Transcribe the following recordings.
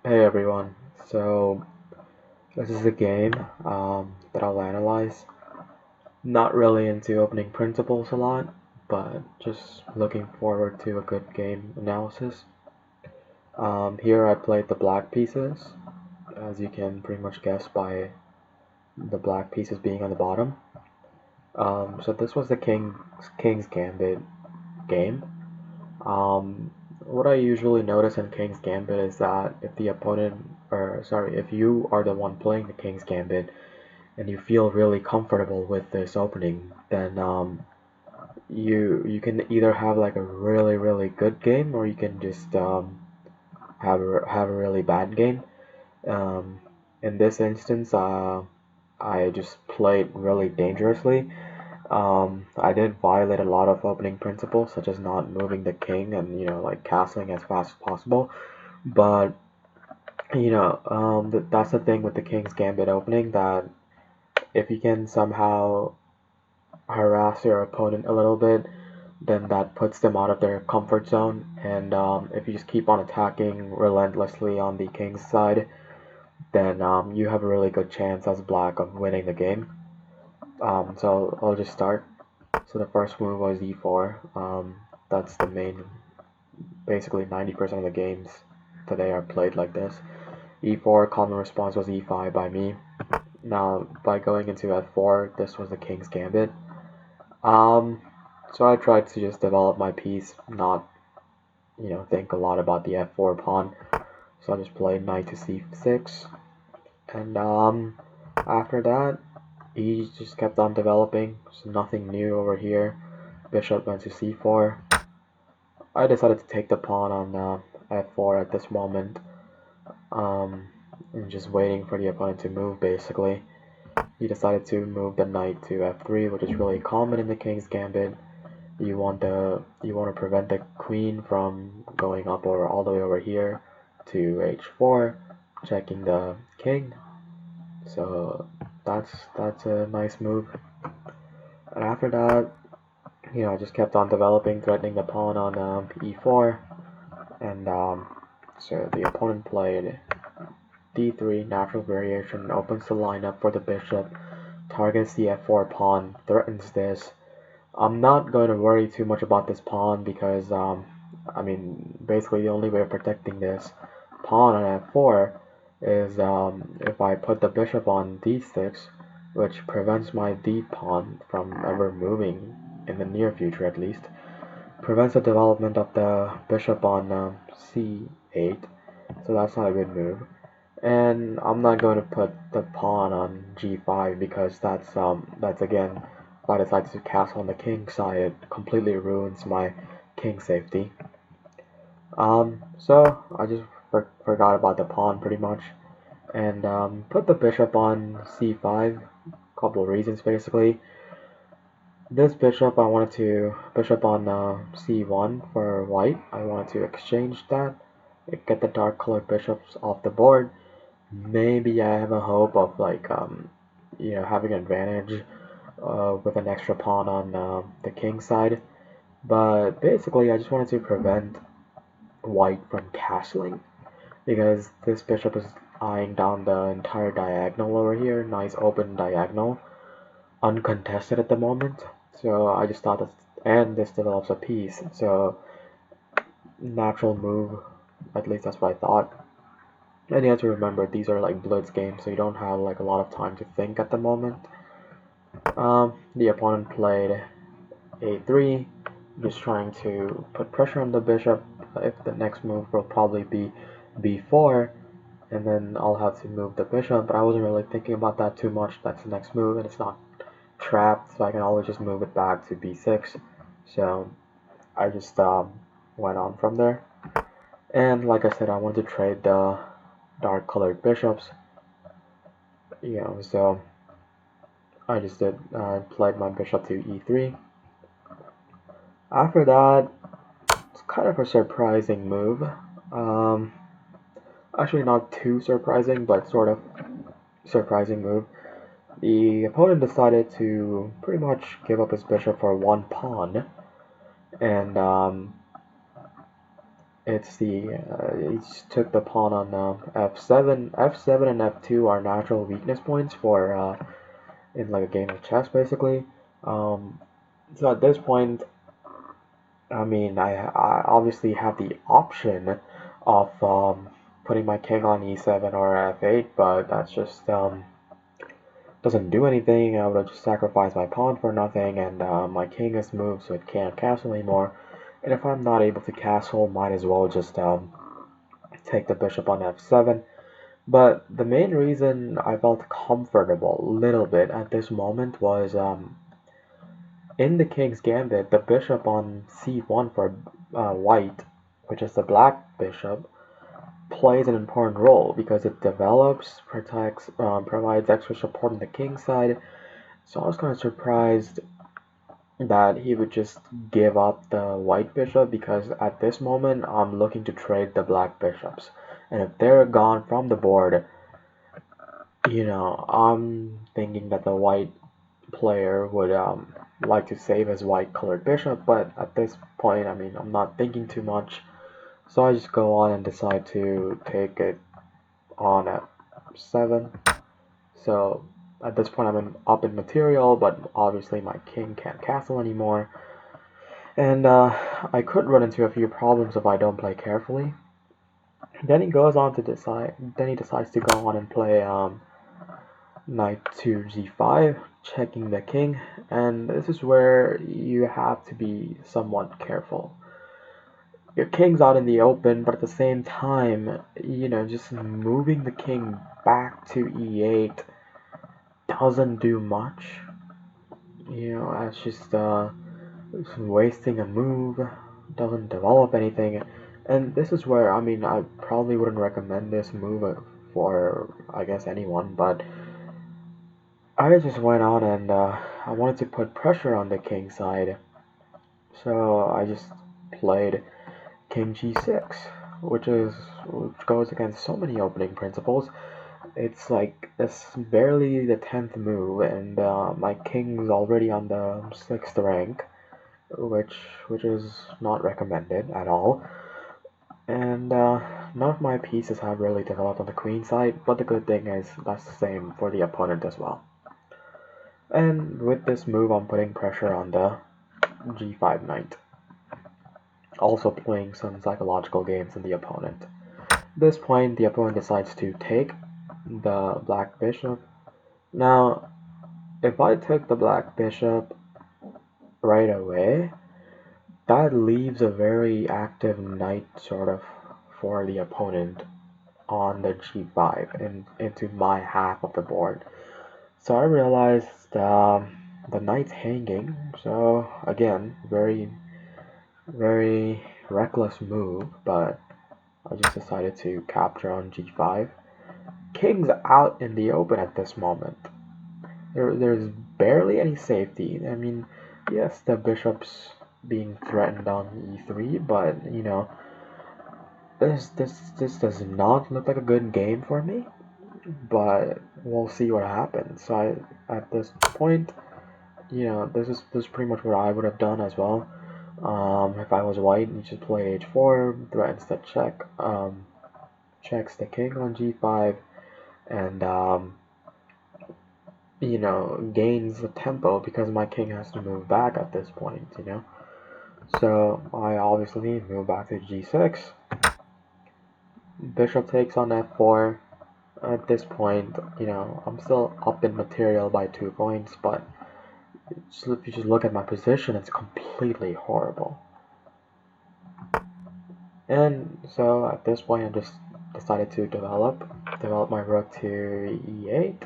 Hey everyone, so this is a game that I'll analyze. Not really into opening principles a lot, but just looking forward to a good game analysis. Here I played the black pieces, as you can pretty much guess by the black pieces being on the bottom. So this was the King's Gambit game. What I usually notice in King's Gambit is that if you are the one playing the King's Gambit, and you feel really comfortable with this opening, then you can either have like a really good game, or you can just have a really bad game. Um, in this instance, I just played really dangerously. I did violate a lot of opening principles, such as not moving the king and like castling as fast as possible. But that's the thing with the King's Gambit opening, that if you can somehow harass your opponent a little bit, then that puts them out of their comfort zone. And if you just keep on attacking relentlessly on the king's side, then you have a really good chance as black of winning the game. So I'll just start. So the first move was e4. That's the main, basically 90% of the games today are played like this. E4, common response was e5 by me. Now, by going into f4, this was the king's gambit. So I tried to just develop my piece, not, think a lot about the f4 pawn. So I just played knight to c6, and after that, he just kept on developing. So nothing new over here. Bishop went to c4. I decided to take the pawn on f4 at this moment. And just waiting for the opponent to move, basically. He decided to move the knight to f3, which is really common in the king's gambit. You want to prevent the queen from going up or all the way over here to h4, checking the king. So that's a nice move. And after that, I just kept on developing, threatening the pawn on e4, and so the opponent played d3, natural variation, opens the lineup for the bishop, targets the f4 pawn, threatens this. I'm not going to worry too much about this pawn because, basically the only way of protecting this pawn on f4 is if I put the bishop on d6, which prevents my d pawn from ever moving in the near future at least, prevents the development of the bishop on c8, so that's not a good move. And I'm not going to put the pawn on g5 because that's again, if I decide to castle on the king side, it completely ruins my king safety. So I just forgot about the pawn pretty much, and put the bishop on c5. Couple of reasons basically. This bishop, I wanted to bishop on c1 for white. I wanted to exchange that, get the dark colored bishops off the board. Maybe I have a hope of like having an advantage with an extra pawn on the king side. But basically, I just wanted to prevent white from castling, because this bishop is eyeing down the entire diagonal over here. Nice open diagonal, uncontested at the moment. So I just thought that, and this develops a piece. So natural move, at least that's what I thought. And you have to remember, these are like blitz games, so you don't have like a lot of time to think at the moment. The opponent played a3, just trying to put pressure on the bishop. If the next move will probably be b4, and then I'll have to move the bishop, but I wasn't really thinking about that too much. That's the next move, and it's not trapped, so I can always just move it back to b6. So I just went on from there. And like I said, I wanted to trade the dark colored bishops, so I just played my bishop to e3. After that, it's kind of a surprising move. Um, Actually, not too surprising, but sort of surprising move. The opponent decided to pretty much give up his bishop for one pawn, and It's the he just took the pawn on f7. F7 and f2 are natural weakness points for in like a game of chess, basically. Um, so at this point, I mean, I obviously have the option of putting my king on e7 or f8, but that's just doesn't do anything. I would have just sacrificed my pawn for nothing, and my king is moved, so it can't castle anymore. And if I'm not able to castle, might as well just take the bishop on f7. But the main reason I felt comfortable a little bit at this moment was in the king's gambit, the bishop on c1 for white, which is the black bishop, plays an important role because it develops, protects, provides extra support on the king side. So I was kind of surprised that he would just give up the white bishop because at this moment I'm looking to trade the black bishops. And if they're gone from the board, I'm thinking that the white player would like to save his white colored bishop, but at this point, I mean, I'm not thinking too much. So I just go on and decide to take it on at 7. So at this point I'm up in material, but obviously my king can't castle anymore. And I could run into a few problems if I don't play carefully. Then he decides to go on and play knight to g5, checking the king, and this is where you have to be somewhat careful. Your king's out in the open, but at the same time, just moving the king back to e8 doesn't do much. That's just wasting a move, doesn't develop anything. And this is where, I mean, I probably wouldn't recommend this move for, I guess, anyone, but I just went on and I wanted to put pressure on the king side. So I just played king g6, which goes against so many opening principles. It's like it's barely the 10th move, and my king's already on the 6th rank, which is not recommended at all. And none of my pieces have really developed on the queen side, but the good thing is that's the same for the opponent as well. And with this move, I'm putting pressure on the g5 knight, also playing some psychological games in the opponent. At this point, the opponent decides to take the black bishop. Now, if I took the black bishop right away, that leaves a very active knight sort of for the opponent on the g5 and into my half of the board. So I realized the knight's hanging, so again, very, very reckless move, but I just decided to capture on g5. King's out in the open at this moment. There's barely any safety. I mean, yes, the bishop's being threatened on e3, but this does not look like a good game for me. But we'll see what happens. So at this point, this is pretty much what I would have done as well. If I was white, you just play h4, threatens the check, checks the king on g5, and gains the tempo because my king has to move back at this point. So I obviously move back to g6. Bishop takes on f4. At this point, I'm still up in material by 2 points, but if you just look at my position, it's completely horrible. And so at this point, I just decided to develop my rook to e8.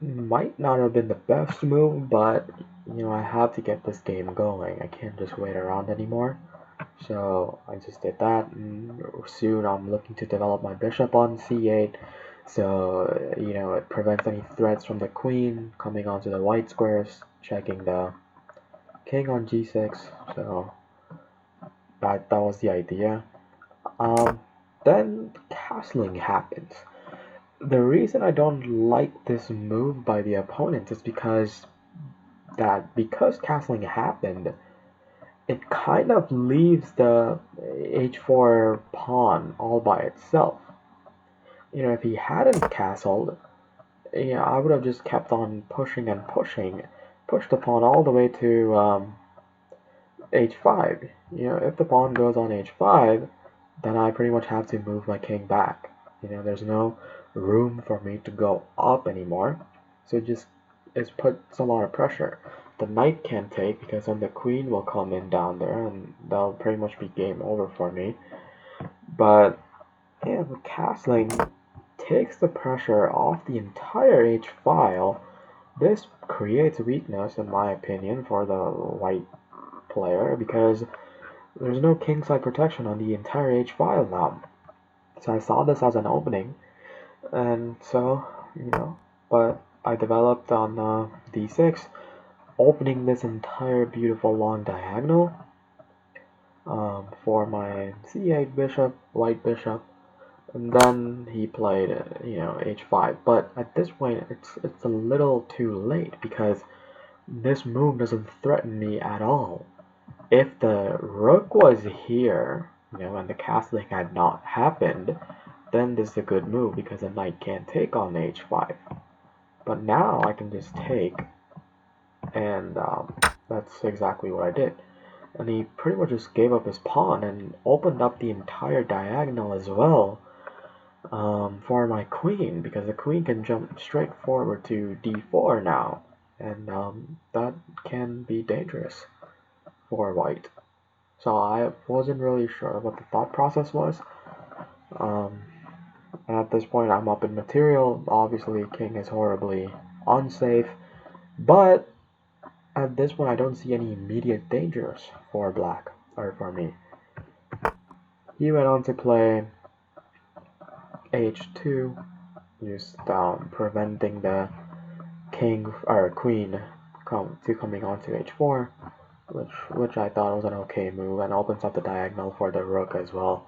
Might not have been the best move, but I have to get this game going. I can't just wait around anymore. So I just did that, and soon I'm looking to develop my bishop on c8. So, it prevents any threats from the queen coming onto the white squares, checking the king on g6. So that was the idea. Then castling happens. The reason I don't like this move by the opponent is because castling happened, it kind of leaves the h4 pawn all by itself. If he hadn't castled, I would have just kept on pushing and pushing, pushed the pawn all the way to h5. If the pawn goes on h5, then I pretty much have to move my king back. There's no room for me to go up anymore, so it puts a lot of pressure. The knight can't take because then the queen will come in down there, and that'll pretty much be game over for me. But the castling takes the pressure off the entire h file. This creates weakness, in my opinion, for the white player because there's no kingside protection on the entire h file now. So I saw this as an opening, and so, but I developed on d6, opening this entire beautiful long diagonal for my c8 bishop, white bishop, and then he played, h5. But at this point, it's a little too late because this move doesn't threaten me at all. If the rook was here, and the castling had not happened, then this is a good move because the knight can't take on h5. But now I can just take, and that's exactly what I did. And he pretty much just gave up his pawn and opened up the entire diagonal as well for my queen, because the queen can jump straight forward to d4 now, and that can be dangerous for white. So I wasn't really sure what the thought process was. And at this point, I'm up in material. Obviously, king is horribly unsafe, but at this point, I don't see any immediate dangers for black, or for me. He went on to play h2, just preventing the king or queen coming onto h4, which I thought was an okay move, and opens up the diagonal for the rook as well.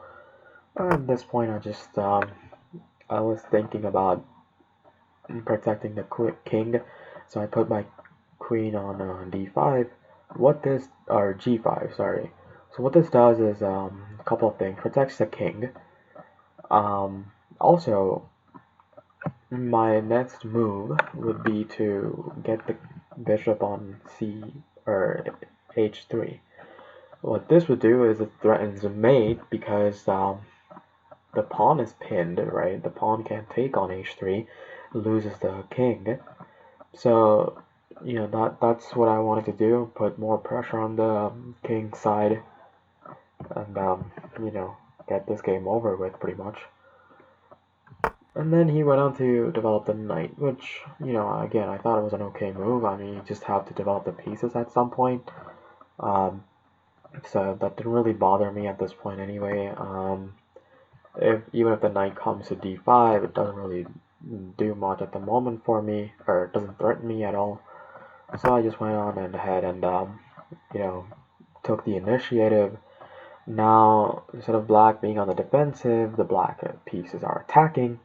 At this point, I was thinking about protecting the king, so I put my queen on d5. Or g5, sorry. So what this does is a couple of things. Protects the king. Also, my next move would be to get the bishop on c or h3. What this would do is it threatens mate because the pawn is pinned, right? The pawn can't take on h3, loses the king. So, that's what I wanted to do, put more pressure on the king side, and, get this game over with pretty much. And then he went on to develop the knight, which, again, I thought it was an okay move. I mean, you just have to develop the pieces at some point. So that didn't really bother me at this point anyway. Even if the knight comes to d5, it doesn't really do much at the moment for me, or it doesn't threaten me at all. So I just went on ahead and took the initiative. Now, instead of black being on the defensive, the black pieces are attacking.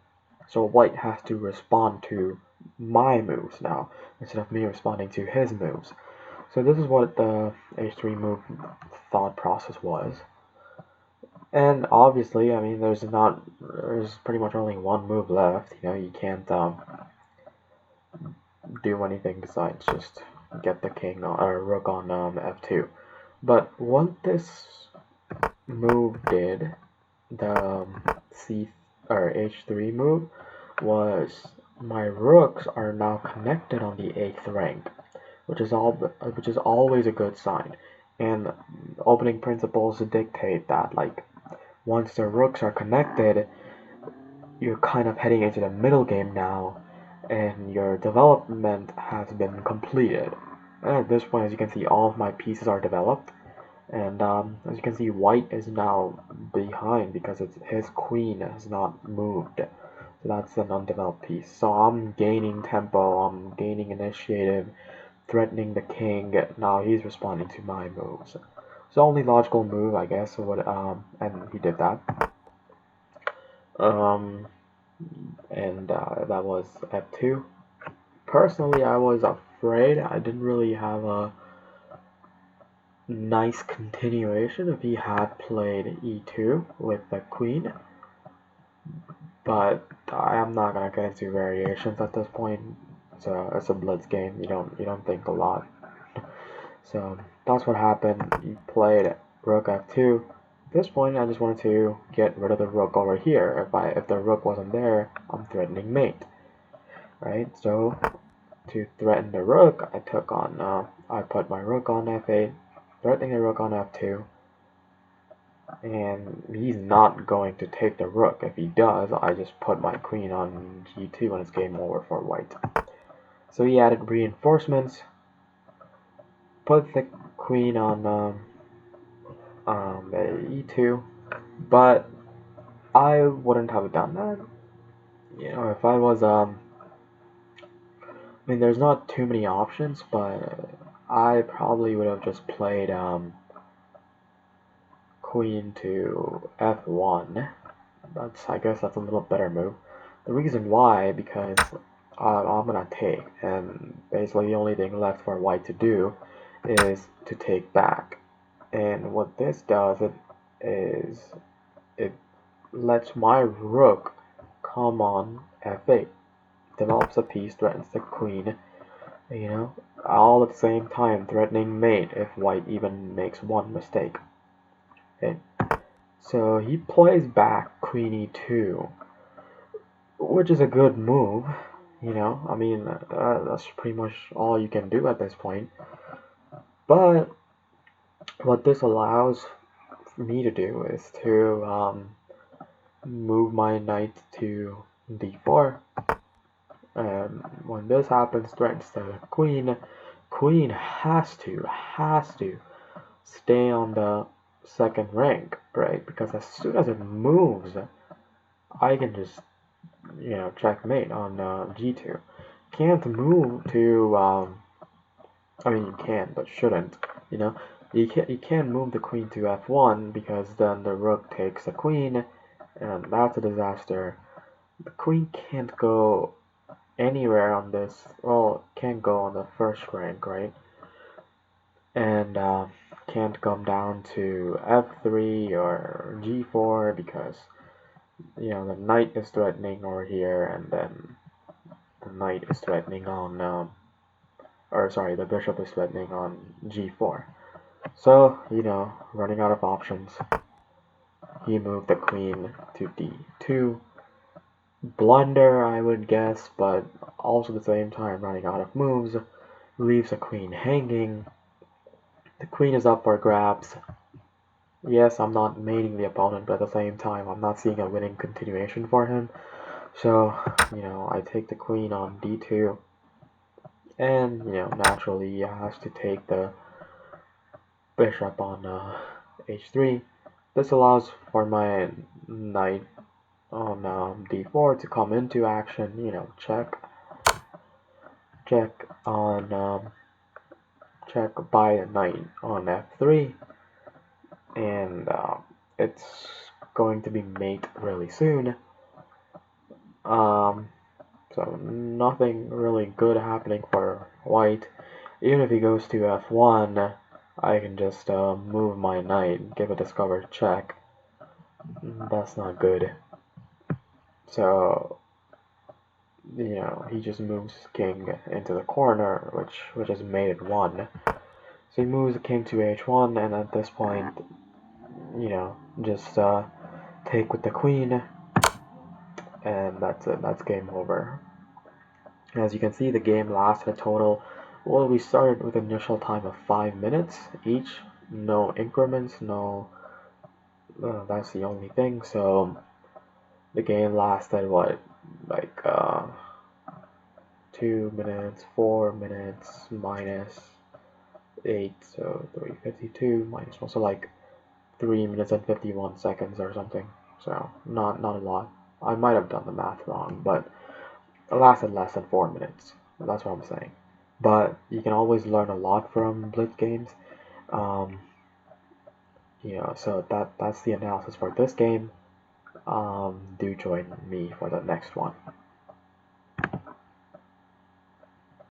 So white has to respond to my moves now, instead of me responding to his moves. So this is what the h3 move thought process was. And obviously, I mean, there's pretty much only one move left. You can't do anything besides just get the king or rook on f2. But what this move did, the c or h3 move, was my rooks are now connected on the 8th rank, which is always a good sign. And opening principles dictate that, like, once the rooks are connected, you're kind of heading into the middle game now, and your development has been completed. And at this point, as you can see, all of my pieces are developed, and as you can see, white is now behind because his queen has not moved. So that's an undeveloped piece. So I'm gaining tempo, I'm gaining initiative, threatening the king. Now he's responding to my moves. So only logical move, I guess. And he did that. And that was f2. Personally, I was afraid. I didn't really have nice continuation if he had played e2 with the queen, but I am not gonna get into variations at this point. It's a blitz game. You don't think a lot. So that's what happened. He played rook f2. At this point, I just wanted to get rid of the rook over here. If the rook wasn't there, I'm threatening mate, right? So to threaten the rook, I put my rook on f8, threatening the rook on f2, and he's not going to take the rook. If he does, I just put my queen on g2 and it's game over for white. So he added reinforcements, put the queen on e2, but I wouldn't have done that. If I was I mean, there's not too many options, but I probably would have just played queen to f1. I guess that's a little better move. The reason why, because I'm gonna take, and basically the only thing left for white to do is to take back. And what this does is it lets my rook come on f8, develops a piece, threatens the queen, all at the same time threatening mate if white even makes one mistake. Okay. So he plays back queen e2, which is a good move. I mean, that's pretty much all you can do at this point. But what this allows me to do is to move my knight to d4. And when this happens, threatens the queen. Queen has to stay on the second rank, right? Because as soon as it moves, I can just checkmate on g2. Can't move to I mean, you can, but shouldn't. You can't move the queen to f1 because then the rook takes the queen, and that's a disaster. The queen can't go anywhere on this. Well, can't go on the first rank, right? And can't come down to f3 or g4 because the knight is threatening over here, and then the knight is threatening on the bishop is threatening on g4. So, running out of options, he moved the queen to d2. Blunder, I would guess, but also at the same time running out of moves, leaves the queen hanging. The queen is up for grabs. Yes, I'm not mating the opponent, but at the same time, I'm not seeing a winning continuation for him. So, I take the queen on d2, and, naturally, he has to take the bishop on h3. This allows for my knight on d4 to come into action, check on check by a knight on f3, and it's going to be mate really soon. So nothing really good happening for white. Even if he goes to f1, I can just move my knight, give a discovered check. That's not good. So he just moves his king into the corner, which is mate at 1. So he moves the king to h1, and at this point, just take with the queen, and that's it. That's game over. As you can see, the game lasted a total. Well, we started with an initial time of 5 minutes each. No increments, no. That's the only thing. So the game lasted like 2 minutes, 4 minutes, minus 8, so 3:52 minus 1, so like 3 minutes and 51 seconds or something. So not a lot. I might have done the math wrong, but it lasted less than 4 minutes. That's what I'm saying. But you can always learn a lot from blitz games. So that's the analysis for this game. Do join me for the next one.